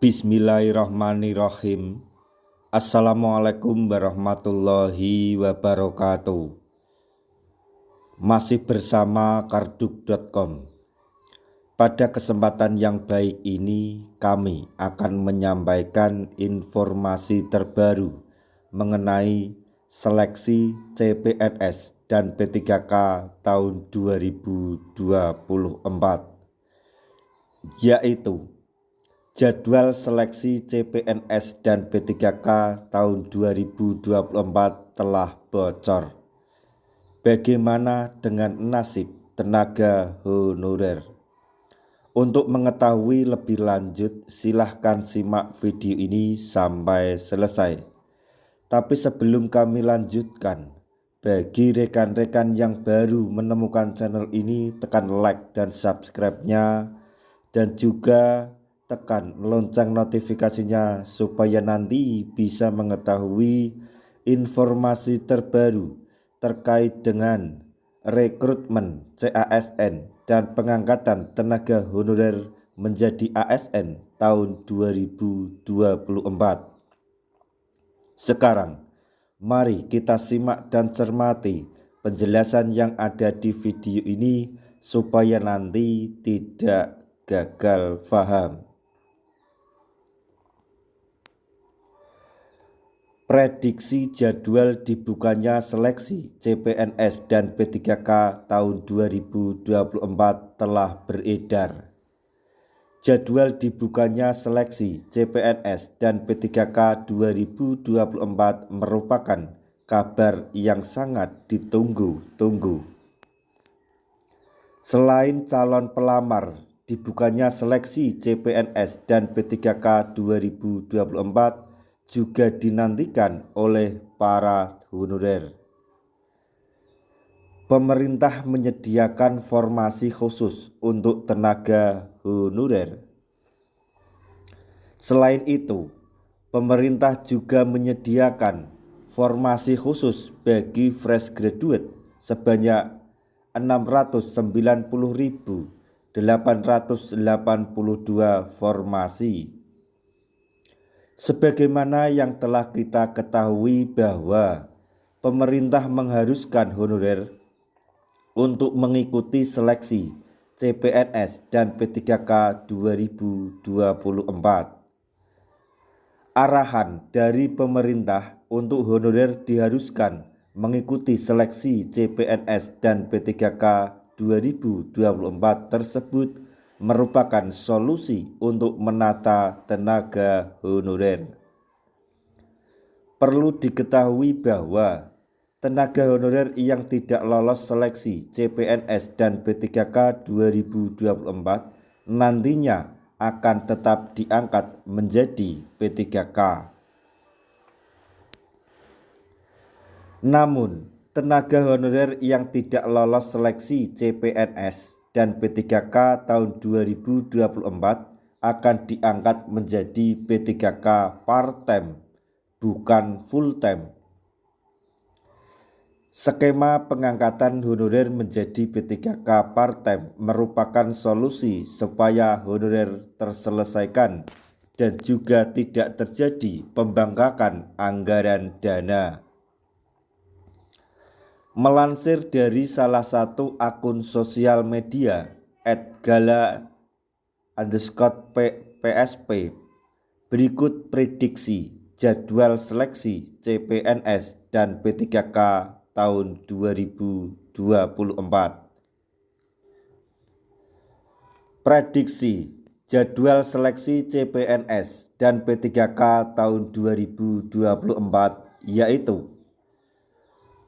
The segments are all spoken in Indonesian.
Bismillahirrahmanirrahim. Assalamualaikum warahmatullahi wabarakatuh. Masih bersama karduk.com. Pada kesempatan yang baik ini kami akan menyampaikan informasi terbaru mengenai seleksi CPNS dan P3K tahun 2024, yaitu jadwal seleksi CPNS dan P3K tahun 2024 telah bocor. Bagaimana dengan nasib tenaga honorer? Untuk mengetahui lebih lanjut, silahkan simak video ini sampai selesai. Tapi sebelum kami lanjutkan, bagi rekan-rekan yang baru menemukan channel ini, tekan like dan subscribe-nya, dan juga tekan lonceng notifikasinya supaya nanti bisa mengetahui informasi terbaru terkait dengan rekrutmen CASN dan pengangkatan tenaga honorer menjadi ASN tahun 2024. Sekarang, mari kita simak dan cermati penjelasan yang ada di video ini supaya nanti tidak gagal paham. Prediksi jadwal dibukanya seleksi CPNS dan P3K tahun 2024 telah beredar. Jadwal dibukanya seleksi CPNS dan P3K 2024 merupakan kabar yang sangat ditunggu-tunggu. Selain calon pelamar, dibukanya seleksi CPNS dan P3K 2024 juga dinantikan oleh para honorer. Pemerintah menyediakan formasi khusus untuk tenaga honorer. Selain itu, pemerintah juga menyediakan formasi khusus bagi fresh graduate sebanyak 690.882 formasi. Sebagaimana yang telah kita ketahui bahwa pemerintah mengharuskan honorer untuk mengikuti seleksi CPNS dan P3K 2024. Arahan dari pemerintah untuk honorer diharuskan mengikuti seleksi CPNS dan P3K 2024 tersebut merupakan solusi untuk menata tenaga honorer. Perlu diketahui bahwa tenaga honorer yang tidak lolos seleksi CPNS dan P3K 2024 nantinya akan tetap diangkat menjadi P3K. Namun, tenaga honorer yang tidak lolos seleksi CPNS dan P3K tahun 2024 akan diangkat menjadi P3K part-time, bukan full-time. Skema pengangkatan honorer menjadi P3K part-time merupakan solusi supaya honorer terselesaikan dan juga tidak terjadi pembangkakan anggaran dana. Melansir dari salah satu akun sosial media @gala_PSP, berikut prediksi jadwal seleksi CPNS dan P3K tahun 2024. Prediksi jadwal seleksi CPNS dan P3K tahun 2024 yaitu: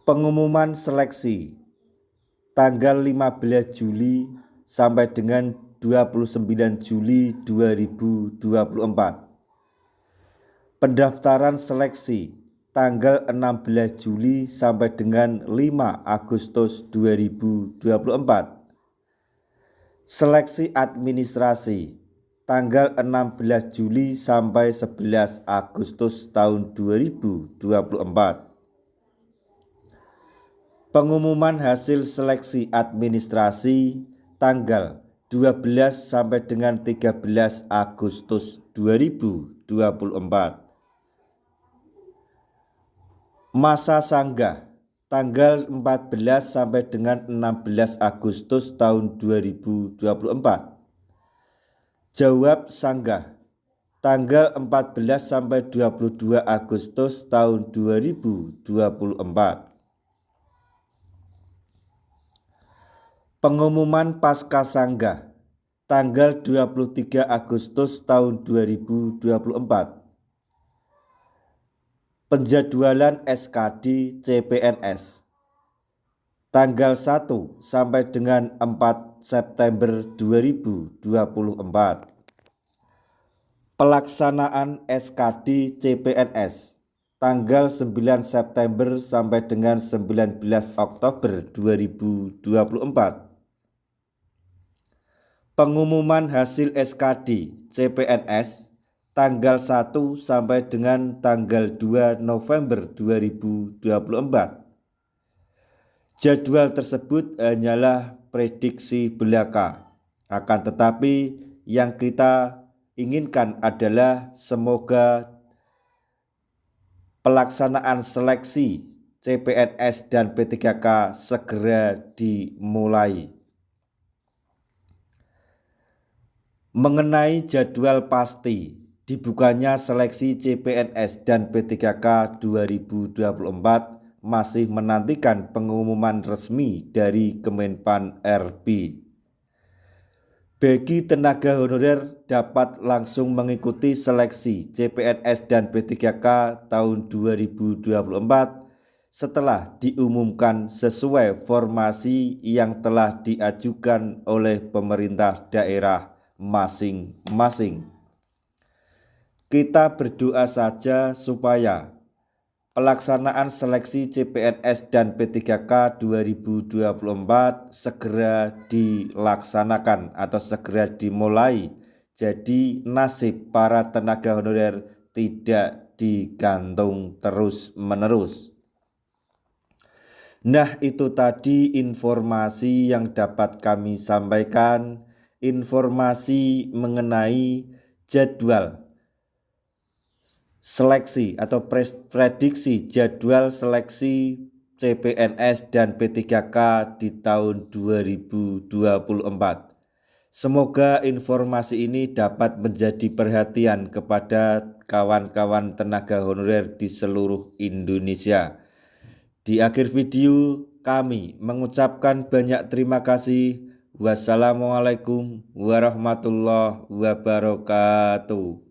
pengumuman seleksi tanggal 15 Juli sampai dengan 29 Juli 2024. Pendaftaran seleksi tanggal 16 Juli sampai dengan 5 Agustus 2024. Seleksi administrasi tanggal 16 Juli sampai 11 Agustus tahun 2024. Pengumuman hasil seleksi administrasi tanggal 12 sampai dengan 13 Agustus 2024. Masa sanggah tanggal 14 sampai dengan 16 Agustus tahun 2024. Jawab sanggah tanggal 14 sampai 22 Agustus tahun 2024. Pengumuman pasca sanggah tanggal 23 Agustus tahun 2024. Penjadwalan SKD CPNS tanggal 1 sampai dengan 4 September 2024. Pelaksanaan SKD CPNS tanggal 9 September sampai dengan 19 Oktober 2024. Pengumuman hasil SKD CPNS tanggal 1 sampai dengan tanggal 2 November 2024. Jadwal tersebut hanyalah prediksi belaka. Akan tetapi yang kita inginkan adalah semoga pelaksanaan seleksi CPNS dan P3K segera dimulai. Mengenai jadwal pasti dibukanya seleksi CPNS dan P3K 2024 masih menantikan pengumuman resmi dari Kemenpan RB. Bagi tenaga honorer dapat langsung mengikuti seleksi CPNS dan P3K tahun 2024 setelah diumumkan sesuai formasi yang telah diajukan oleh pemerintah daerah masing-masing. Kita berdoa saja supaya pelaksanaan seleksi CPNS dan P3K 2024 segera dilaksanakan atau segera dimulai. Jadi nasib para tenaga honorer tidak digantung terus-menerus. Nah, itu tadi informasi yang dapat kami sampaikan, informasi mengenai jadwal seleksi atau prediksi jadwal seleksi CPNS dan P3K di tahun 2024. Semoga informasi ini dapat menjadi perhatian kepada kawan-kawan tenaga honorer di seluruh Indonesia. Di akhir video kami mengucapkan banyak terima kasih. Wassalamualaikum warahmatullahi wabarakatuh.